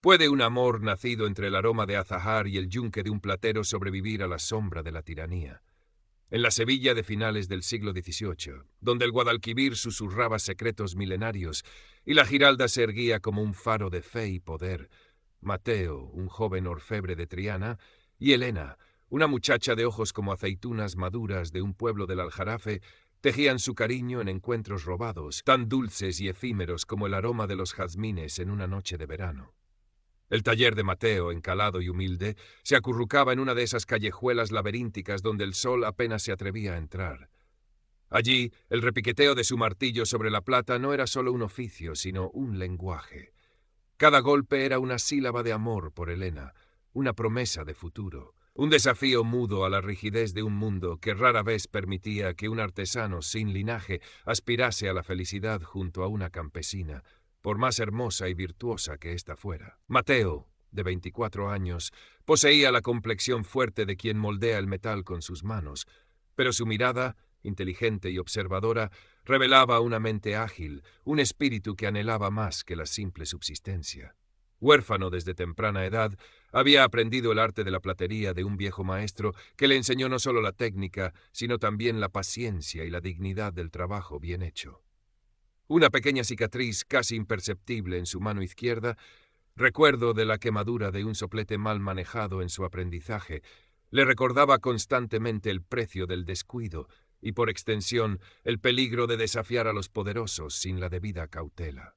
¿Puede un amor nacido entre el aroma de azahar y el yunque de un platero sobrevivir a la sombra de la tiranía? En la Sevilla de finales del siglo XVIII, donde el Guadalquivir susurraba secretos milenarios y la Giralda se erguía como un faro de fe y poder, Mateo, un joven orfebre de Triana, y Helena, una muchacha de ojos como aceitunas maduras de un pueblo del Aljarafe, tejían su cariño en encuentros robados, tan dulces y efímeros como el aroma de los jazmines en una noche de verano. El taller de Mateo, encalado y humilde, se acurrucaba en una de esas callejuelas laberínticas donde el sol apenas se atrevía a entrar. Allí, el repiqueteo de su martillo sobre la plata no era solo un oficio, sino un lenguaje. Cada golpe era una sílaba de amor por Helena, una promesa de futuro, un desafío mudo a la rigidez de un mundo que rara vez permitía que un artesano sin linaje aspirase a la felicidad junto a una campesina, por más hermosa y virtuosa que ésta fuera. Mateo, de 24 años, poseía la complexión fuerte de quien moldea el metal con sus manos, pero su mirada, inteligente y observadora, revelaba una mente ágil, un espíritu que anhelaba más que la simple subsistencia. Huérfano desde temprana edad, había aprendido el arte de la platería de un viejo maestro que le enseñó no solo la técnica, sino también la paciencia y la dignidad del trabajo bien hecho. Una pequeña cicatriz casi imperceptible en su mano izquierda, recuerdo de la quemadura de un soplete mal manejado en su aprendizaje, le recordaba constantemente el precio del descuido y, por extensión, el peligro de desafiar a los poderosos sin la debida cautela.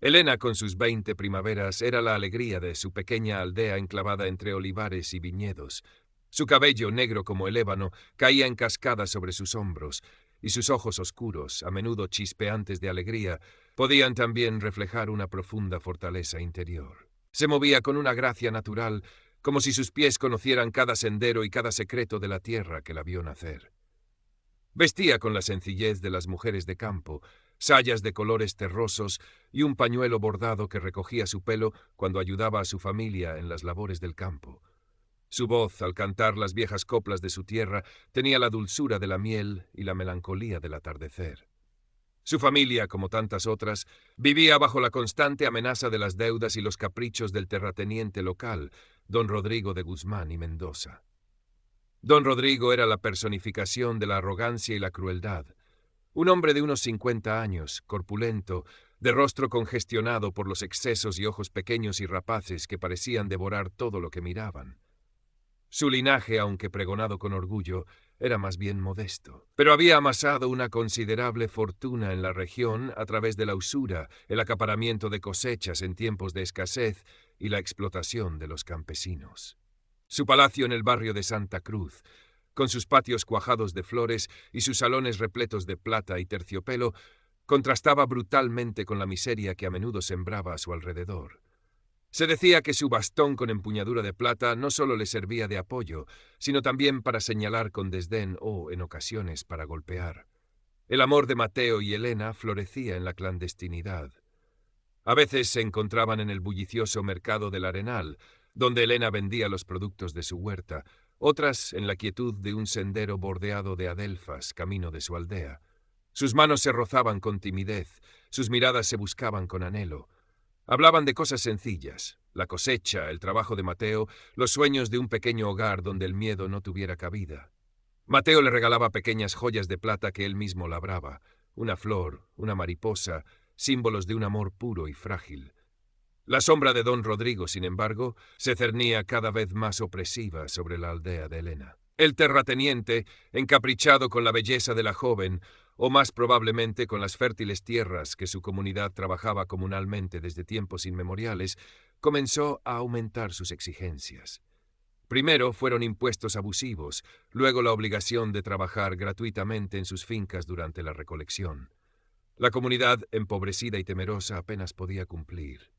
Helena, con sus 20 primaveras, era la alegría de su pequeña aldea enclavada entre olivares y viñedos. Su cabello, negro como el ébano, caía en cascada sobre sus hombros, y sus ojos oscuros, a menudo chispeantes de alegría, podían también reflejar una profunda fortaleza interior. Se movía con una gracia natural, como si sus pies conocieran cada sendero y cada secreto de la tierra que la vio nacer. Vestía con la sencillez de las mujeres de campo, sayas de colores terrosos y un pañuelo bordado que recogía su pelo cuando ayudaba a su familia en las labores del campo. Su voz, al cantar las viejas coplas de su tierra, tenía la dulzura de la miel y la melancolía del atardecer. Su familia, como tantas otras, vivía bajo la constante amenaza de las deudas y los caprichos del terrateniente local, don Rodrigo de Guzmán y Mendoza. Don Rodrigo era la personificación de la arrogancia y la crueldad. Un hombre de unos 50 años, corpulento, de rostro congestionado por los excesos y ojos pequeños y rapaces que parecían devorar todo lo que miraban. Su linaje, aunque pregonado con orgullo, era más bien modesto, pero había amasado una considerable fortuna en la región a través de la usura, el acaparamiento de cosechas en tiempos de escasez y la explotación de los campesinos. Su palacio en el barrio de Santa Cruz, con sus patios cuajados de flores y sus salones repletos de plata y terciopelo, contrastaba brutalmente con la miseria que a menudo sembraba a su alrededor. Se decía que su bastón con empuñadura de plata no solo le servía de apoyo, sino también para señalar con desdén o, en ocasiones, para golpear. El amor de Mateo y Helena florecía en la clandestinidad. A veces se encontraban en el bullicioso mercado del Arenal, donde Helena vendía los productos de su huerta, otras en la quietud de un sendero bordeado de adelfas, camino de su aldea. Sus manos se rozaban con timidez, sus miradas se buscaban con anhelo. Hablaban de cosas sencillas, la cosecha, el trabajo de Mateo, los sueños de un pequeño hogar donde el miedo no tuviera cabida. Mateo le regalaba pequeñas joyas de plata que él mismo labraba, una flor, una mariposa, símbolos de un amor puro y frágil. La sombra de don Rodrigo, sin embargo, se cernía cada vez más opresiva sobre la aldea de Helena. El terrateniente, encaprichado con la belleza de la joven, o más probablemente con las fértiles tierras que su comunidad trabajaba comunalmente desde tiempos inmemoriales, comenzó a aumentar sus exigencias. Primero fueron impuestos abusivos, luego la obligación de trabajar gratuitamente en sus fincas durante la recolección. La comunidad, empobrecida y temerosa, apenas podía cumplir.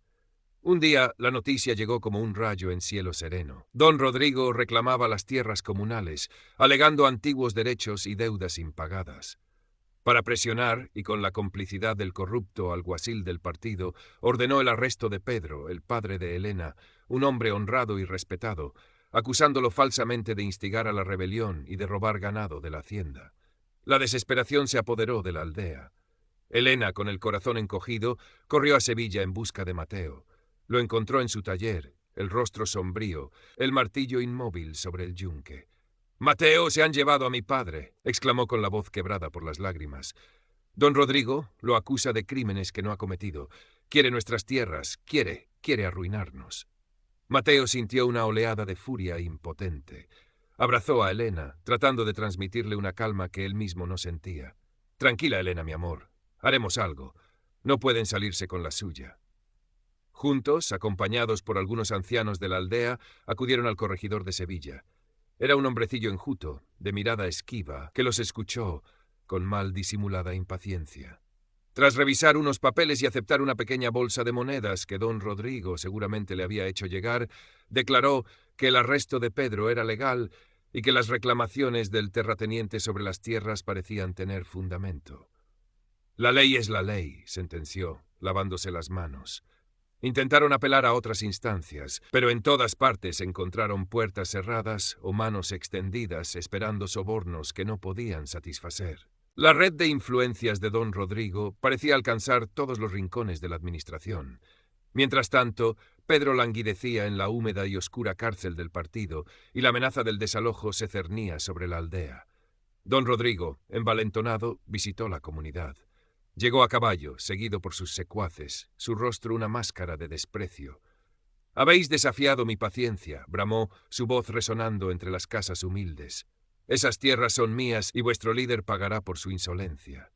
Un día, la noticia llegó como un rayo en cielo sereno. Don Rodrigo reclamaba las tierras comunales, alegando antiguos derechos y deudas impagadas. Para presionar, y con la complicidad del corrupto alguacil del partido, ordenó el arresto de Pedro, el padre de Helena, un hombre honrado y respetado, acusándolo falsamente de instigar a la rebelión y de robar ganado de la hacienda. La desesperación se apoderó de la aldea. Helena, con el corazón encogido, corrió a Sevilla en busca de Mateo. Lo encontró en su taller, el rostro sombrío, el martillo inmóvil sobre el yunque. «¡Mateo, se han llevado a mi padre!», exclamó con la voz quebrada por las lágrimas. «Don Rodrigo lo acusa de crímenes que no ha cometido. Quiere nuestras tierras, quiere arruinarnos». Mateo sintió una oleada de furia impotente. Abrazó a Elena, tratando de transmitirle una calma que él mismo no sentía. «Tranquila, Elena, mi amor. Haremos algo. No pueden salirse con la suya». Juntos, acompañados por algunos ancianos de la aldea, acudieron al corregidor de Sevilla. Era un hombrecillo enjuto, de mirada esquiva, que los escuchó con mal disimulada impaciencia. Tras revisar unos papeles y aceptar una pequeña bolsa de monedas que don Rodrigo seguramente le había hecho llegar, declaró que el arresto de Pedro era legal y que las reclamaciones del terrateniente sobre las tierras parecían tener fundamento. «La ley es la ley», sentenció, lavándose las manos. Intentaron apelar a otras instancias, pero en todas partes encontraron puertas cerradas o manos extendidas esperando sobornos que no podían satisfacer. La red de influencias de don Rodrigo parecía alcanzar todos los rincones de la administración. Mientras tanto, Pedro languidecía en la húmeda y oscura cárcel del partido, y la amenaza del desalojo se cernía sobre la aldea. Don Rodrigo, envalentonado, visitó la comunidad. Llegó a caballo, seguido por sus secuaces, su rostro una máscara de desprecio. «Habéis desafiado mi paciencia», bramó, su voz resonando entre las casas humildes. «Esas tierras son mías y vuestro líder pagará por su insolencia».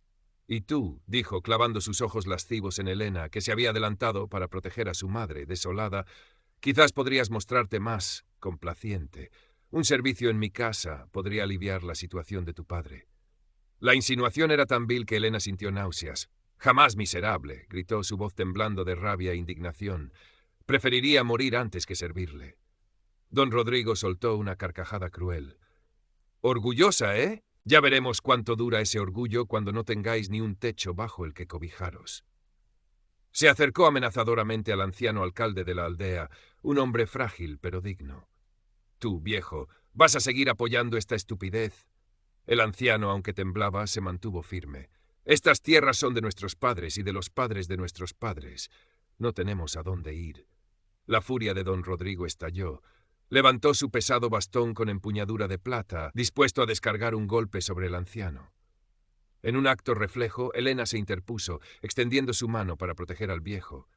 «Y tú», dijo, clavando sus ojos lascivos en Elena, que se había adelantado para proteger a su madre, desolada, «quizás podrías mostrarte más complaciente. Un servicio en mi casa podría aliviar la situación de tu padre». La insinuación era tan vil que Elena sintió náuseas. «Jamás, miserable», gritó, su voz temblando de rabia e indignación. «Preferiría morir antes que servirle». Don Rodrigo soltó una carcajada cruel. «Orgullosa, ¿eh? Ya veremos cuánto dura ese orgullo cuando no tengáis ni un techo bajo el que cobijaros». Se acercó amenazadoramente al anciano alcalde de la aldea, un hombre frágil pero digno. «Tú, viejo, ¿vas a seguir apoyando esta estupidez?». El anciano, aunque temblaba, se mantuvo firme. «Estas tierras son de nuestros padres y de los padres de nuestros padres. No tenemos a dónde ir». La furia de don Rodrigo estalló. Levantó su pesado bastón con empuñadura de plata, dispuesto a descargar un golpe sobre el anciano. En un acto reflejo, Elena se interpuso, extendiendo su mano para proteger al viejo.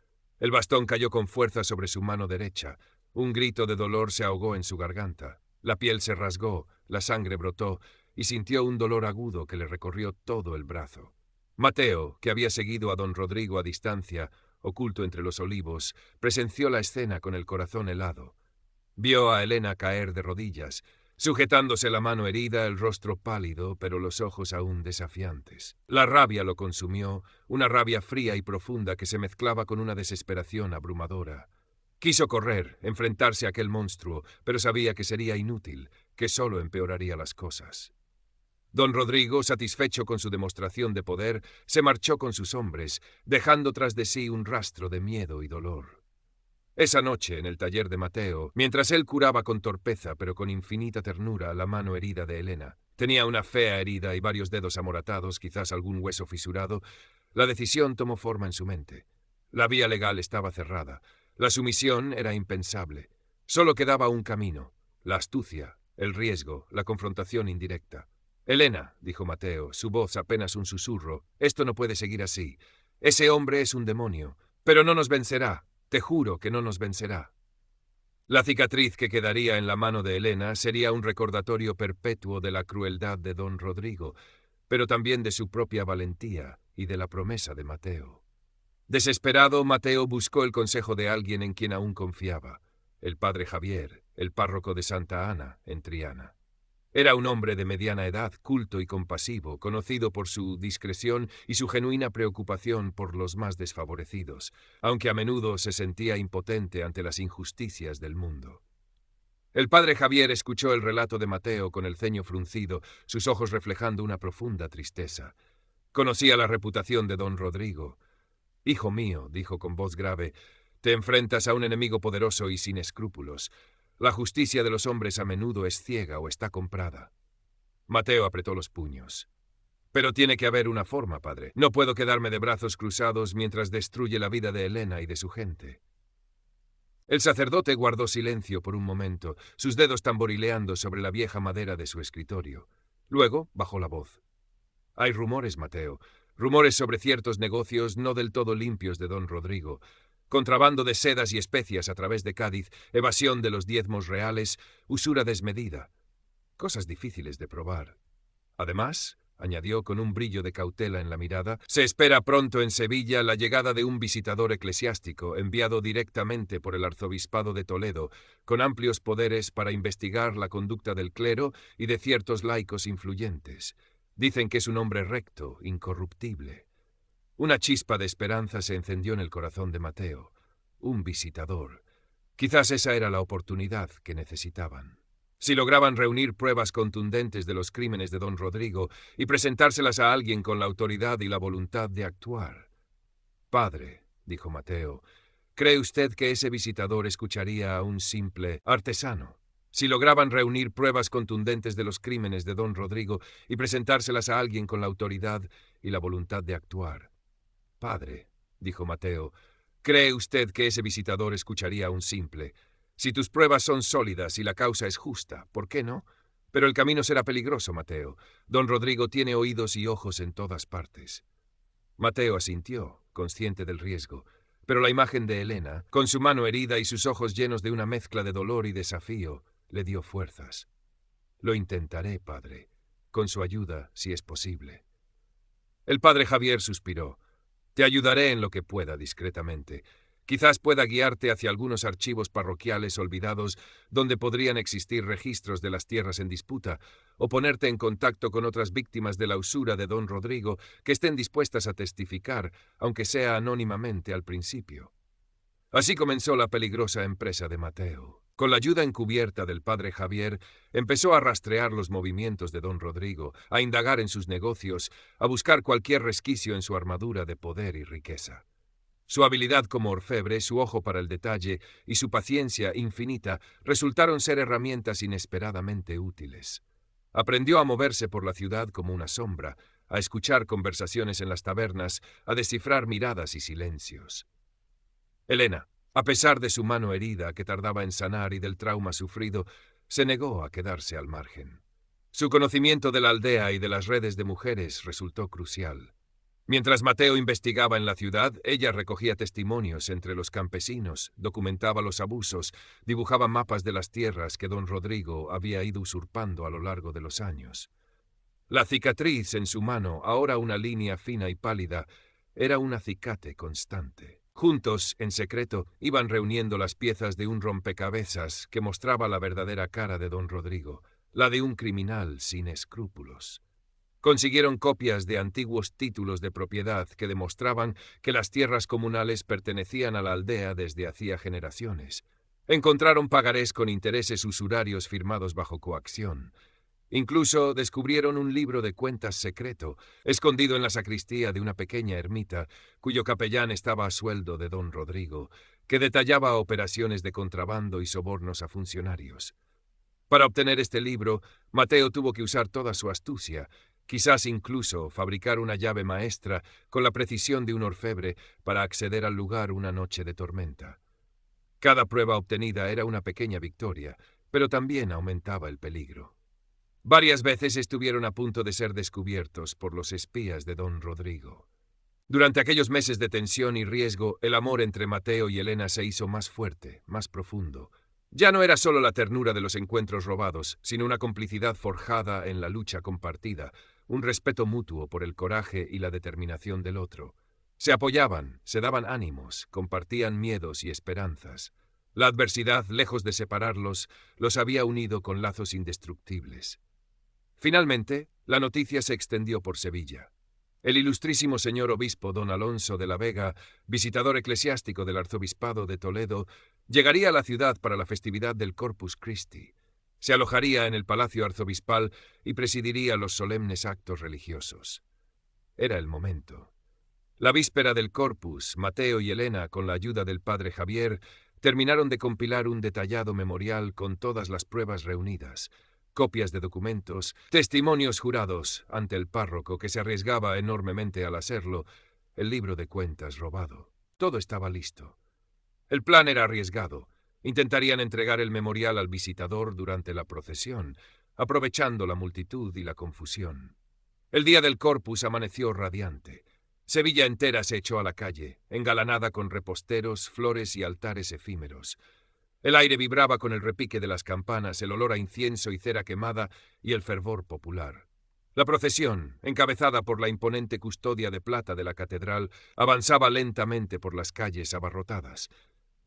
El bastón cayó con fuerza sobre su mano derecha. Un grito de dolor se ahogó en su garganta. La piel se rasgó, la sangre brotó, y sintió un dolor agudo que le recorrió todo el brazo. Mateo, que había seguido a don Rodrigo a distancia, oculto entre los olivos, presenció la escena con el corazón helado. Vio a Elena caer de rodillas, sujetándose la mano herida, el rostro pálido, pero los ojos aún desafiantes. La rabia lo consumió, una rabia fría y profunda que se mezclaba con una desesperación abrumadora. Quiso correr, enfrentarse a aquel monstruo, pero sabía que sería inútil, que solo empeoraría las cosas. Don Rodrigo, satisfecho con su demostración de poder, se marchó con sus hombres, dejando tras de sí un rastro de miedo y dolor. Esa noche, en el taller de Mateo, mientras él curaba con torpeza pero con infinita ternura la mano herida de Elena, tenía una fea herida y varios dedos amoratados, quizás algún hueso fisurado, la decisión tomó forma en su mente. La vía legal estaba cerrada, la sumisión era impensable. Solo quedaba un camino, la astucia, el riesgo, la confrontación indirecta. «Elena», dijo Mateo, su voz apenas un susurro, «esto no puede seguir así. Ese hombre es un demonio, pero no nos vencerá. Te juro que no nos vencerá». La cicatriz que quedaría en la mano de Elena sería un recordatorio perpetuo de la crueldad de don Rodrigo, pero también de su propia valentía y de la promesa de Mateo. Desesperado, Mateo buscó el consejo de alguien en quien aún confiaba, el padre Javier, el párroco de Santa Ana, en Triana. Era un hombre de mediana edad, culto y compasivo, conocido por su discreción y su genuina preocupación por los más desfavorecidos, aunque a menudo se sentía impotente ante las injusticias del mundo. El padre Javier escuchó el relato de Mateo con el ceño fruncido, sus ojos reflejando una profunda tristeza. Conocía la reputación de don Rodrigo. «Hijo mío», dijo con voz grave, «te enfrentas a un enemigo poderoso y sin escrúpulos. La justicia de los hombres a menudo es ciega o está comprada». Mateo apretó los puños. «Pero tiene que haber una forma, padre. No puedo quedarme de brazos cruzados mientras destruye la vida de Elena y de su gente». El sacerdote guardó silencio por un momento, sus dedos tamborileando sobre la vieja madera de su escritorio. Luego bajó la voz. Hay rumores, Mateo, rumores sobre ciertos negocios no del todo limpios de don Rodrigo. Contrabando de sedas y especias a través de Cádiz, evasión de los diezmos reales, usura desmedida. Cosas difíciles de probar. Además, añadió con un brillo de cautela en la mirada, se espera pronto en Sevilla la llegada de un visitador eclesiástico enviado directamente por el arzobispado de Toledo, con amplios poderes para investigar la conducta del clero y de ciertos laicos influyentes. Dicen que es un hombre recto, incorruptible. Una chispa de esperanza se encendió en el corazón de Mateo. Un visitador. Quizás esa era la oportunidad que necesitaban. Si lograban reunir pruebas contundentes de los crímenes de don Rodrigo y presentárselas a alguien con la autoridad y la voluntad de actuar. Padre, dijo Mateo, ¿cree usted que ese visitador escucharía a un simple artesano? Si lograban reunir pruebas contundentes de los crímenes de don Rodrigo y presentárselas a alguien con la autoridad y la voluntad de actuar. Padre, dijo Mateo, ¿cree usted que ese visitador escucharía a un simple? Si tus pruebas son sólidas y la causa es justa, ¿por qué no? Pero el camino será peligroso, Mateo. Don Rodrigo tiene oídos y ojos en todas partes. Mateo asintió, consciente del riesgo, pero la imagen de Elena, con su mano herida y sus ojos llenos de una mezcla de dolor y desafío, le dio fuerzas. Lo intentaré, padre, con su ayuda, si es posible. El padre Javier suspiró. Te ayudaré en lo que pueda, discretamente. Quizás pueda guiarte hacia algunos archivos parroquiales olvidados donde podrían existir registros de las tierras en disputa, o ponerte en contacto con otras víctimas de la usura de don Rodrigo que estén dispuestas a testificar, aunque sea anónimamente al principio. Así comenzó la peligrosa empresa de Mateo. Con la ayuda encubierta del padre Javier, empezó a rastrear los movimientos de don Rodrigo, a indagar en sus negocios, a buscar cualquier resquicio en su armadura de poder y riqueza. Su habilidad como orfebre, su ojo para el detalle y su paciencia infinita resultaron ser herramientas inesperadamente útiles. Aprendió a moverse por la ciudad como una sombra, a escuchar conversaciones en las tabernas, a descifrar miradas y silencios. Elena, a pesar de su mano herida que tardaba en sanar y del trauma sufrido, se negó a quedarse al margen. Su conocimiento de la aldea y de las redes de mujeres resultó crucial. Mientras Mateo investigaba en la ciudad, ella recogía testimonios entre los campesinos, documentaba los abusos, dibujaba mapas de las tierras que don Rodrigo había ido usurpando a lo largo de los años. La cicatriz en su mano, ahora una línea fina y pálida, era un acicate constante. Juntos, en secreto, iban reuniendo las piezas de un rompecabezas que mostraba la verdadera cara de don Rodrigo, la de un criminal sin escrúpulos. Consiguieron copias de antiguos títulos de propiedad que demostraban que las tierras comunales pertenecían a la aldea desde hacía generaciones. Encontraron pagarés con intereses usurarios firmados bajo coacción. Incluso descubrieron un libro de cuentas secreto, escondido en la sacristía de una pequeña ermita, cuyo capellán estaba a sueldo de don Rodrigo, que detallaba operaciones de contrabando y sobornos a funcionarios. Para obtener este libro, Mateo tuvo que usar toda su astucia, quizás incluso fabricar una llave maestra con la precisión de un orfebre para acceder al lugar una noche de tormenta. Cada prueba obtenida era una pequeña victoria, pero también aumentaba el peligro. Varias veces estuvieron a punto de ser descubiertos por los espías de don Rodrigo. Durante aquellos meses de tensión y riesgo, el amor entre Mateo y Elena se hizo más fuerte, más profundo. Ya no era solo la ternura de los encuentros robados, sino una complicidad forjada en la lucha compartida, un respeto mutuo por el coraje y la determinación del otro. Se apoyaban, se daban ánimos, compartían miedos y esperanzas. La adversidad, lejos de separarlos, los había unido con lazos indestructibles. Finalmente, la noticia se extendió por Sevilla. El ilustrísimo señor obispo don Alonso de la Vega, visitador eclesiástico del arzobispado de Toledo, llegaría a la ciudad para la festividad del Corpus Christi. Se alojaría en el palacio arzobispal y presidiría los solemnes actos religiosos. Era el momento. La víspera del Corpus, Mateo y Elena, con la ayuda del padre Javier, terminaron de compilar un detallado memorial con todas las pruebas reunidas, copias de documentos, testimonios jurados ante el párroco que se arriesgaba enormemente al hacerlo, el libro de cuentas robado. Todo estaba listo. El plan era arriesgado, Intentarían entregar el memorial al visitador durante la procesión, aprovechando la multitud y la confusión. El día del Corpus amaneció radiante. Sevilla entera se echó a la calle, engalanada con reposteros, flores y altares efímeros. El aire vibraba con el repique de las campanas, el olor a incienso y cera quemada y el fervor popular. La procesión, encabezada por la imponente custodia de plata de la catedral, avanzaba lentamente por las calles abarrotadas.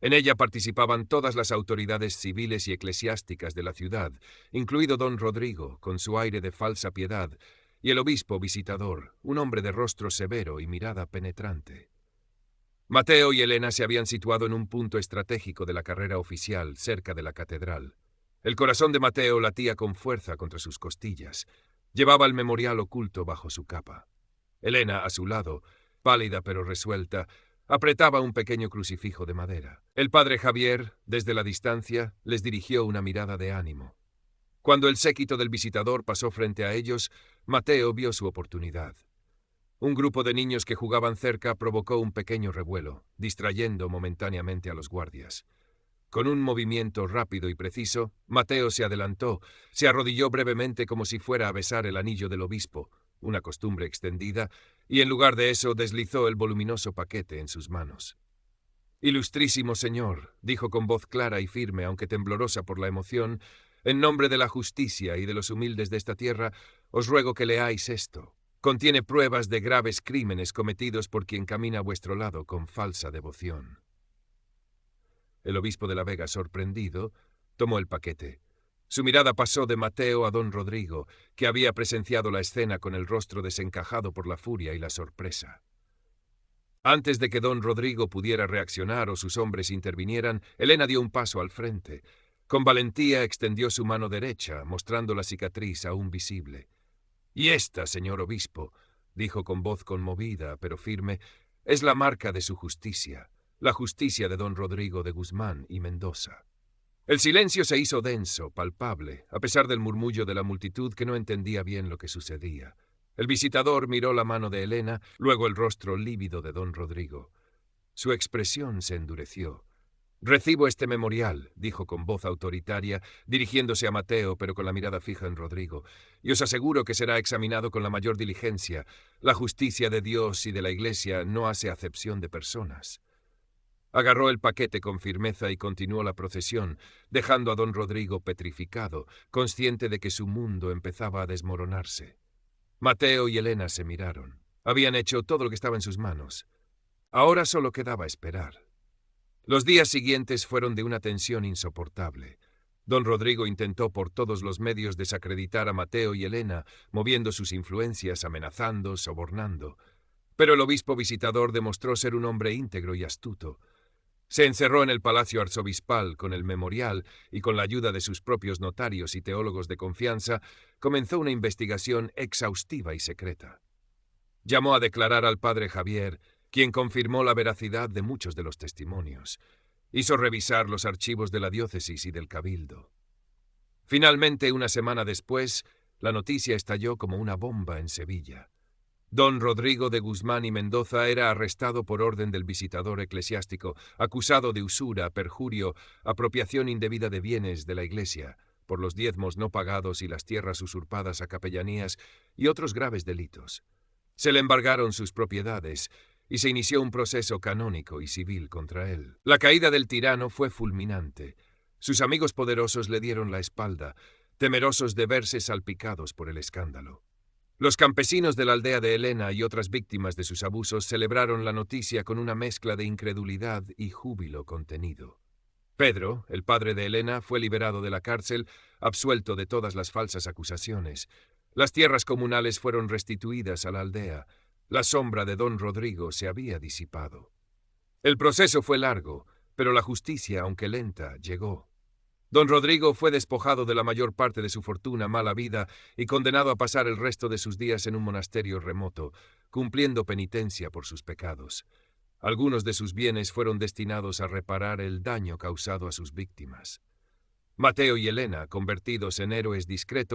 En ella participaban todas las autoridades civiles y eclesiásticas de la ciudad, incluido don Rodrigo, con su aire de falsa piedad, y el obispo visitador, un hombre de rostro severo y mirada penetrante. Mateo y Elena se habían situado en un punto estratégico de la carrera oficial, cerca de la catedral. El corazón de Mateo latía con fuerza contra sus costillas. Llevaba el memorial oculto bajo su capa. Elena, a su lado, pálida pero resuelta, apretaba un pequeño crucifijo de madera. El padre Javier, desde la distancia, les dirigió una mirada de ánimo. Cuando el séquito del visitador pasó frente a ellos, Mateo vio su oportunidad. Un grupo de niños que jugaban cerca provocó un pequeño revuelo, distrayendo momentáneamente a los guardias. Con un movimiento rápido y preciso, Mateo se adelantó, se arrodilló brevemente como si fuera a besar el anillo del obispo, una costumbre extendida, y en lugar de eso deslizó el voluminoso paquete en sus manos. «Ilustrísimo señor», dijo con voz clara y firme, aunque temblorosa por la emoción, «en nombre de la justicia y de los humildes de esta tierra, os ruego que leáis esto. Contiene pruebas de graves crímenes cometidos por quien camina a vuestro lado con falsa devoción». El obispo de la Vega, sorprendido, tomó el paquete. Su mirada pasó de Mateo a don Rodrigo, que había presenciado la escena con el rostro desencajado por la furia y la sorpresa. Antes de que don Rodrigo pudiera reaccionar o sus hombres intervinieran, Elena dio un paso al frente. Con valentía extendió su mano derecha, mostrando la cicatriz aún visible. «Y esta, señor obispo», dijo con voz conmovida pero firme, «es la marca de su justicia, la justicia de don Rodrigo de Guzmán y Mendoza». El silencio se hizo denso, palpable, a pesar del murmullo de la multitud que no entendía bien lo que sucedía. El visitador miró la mano de Elena, luego el rostro lívido de don Rodrigo. Su expresión se endureció. «Recibo este memorial», dijo con voz autoritaria, dirigiéndose a Mateo, pero con la mirada fija en Rodrigo, «y os aseguro que será examinado con la mayor diligencia. La justicia de Dios y de la Iglesia no hace acepción de personas». Agarró el paquete con firmeza y continuó la procesión, dejando a don Rodrigo petrificado, consciente de que su mundo empezaba a desmoronarse. Mateo y Elena se miraron. Habían hecho todo lo que estaba en sus manos. Ahora solo quedaba esperar. Los días siguientes fueron de una tensión insoportable. Don Rodrigo intentó por todos los medios desacreditar a Mateo y Elena, moviendo sus influencias, amenazando, sobornando. Pero el obispo visitador demostró ser un hombre íntegro y astuto. Se encerró en el palacio arzobispal con el memorial y con la ayuda de sus propios notarios y teólogos de confianza, comenzó una investigación exhaustiva y secreta. Llamó a declarar al padre Javier, quien confirmó la veracidad de muchos de los testimonios. Hizo revisar los archivos de la diócesis y del cabildo. Finalmente, una semana después, la noticia estalló como una bomba en Sevilla. Don Rodrigo de Guzmán y Mendoza era arrestado por orden del visitador eclesiástico, acusado de usura, perjurio, apropiación indebida de bienes de la Iglesia, por los diezmos no pagados y las tierras usurpadas a capellanías y otros graves delitos. Se le embargaron sus propiedades y se inició un proceso canónico y civil contra él. La caída del tirano fue fulminante. Sus amigos poderosos le dieron la espalda, temerosos de verse salpicados por el escándalo. Los campesinos de la aldea de Elena y otras víctimas de sus abusos celebraron la noticia con una mezcla de incredulidad y júbilo contenido. Pedro, el padre de Elena, fue liberado de la cárcel, absuelto de todas las falsas acusaciones. Las tierras comunales fueron restituidas a la aldea. La sombra de don Rodrigo se había disipado. El proceso fue largo, pero la justicia, aunque lenta, llegó. Don Rodrigo fue despojado de la mayor parte de su fortuna mal habida y condenado a pasar el resto de sus días en un monasterio remoto, cumpliendo penitencia por sus pecados. Algunos de sus bienes fueron destinados a reparar el daño causado a sus víctimas. Mateo y Elena, convertidos en héroes discretos,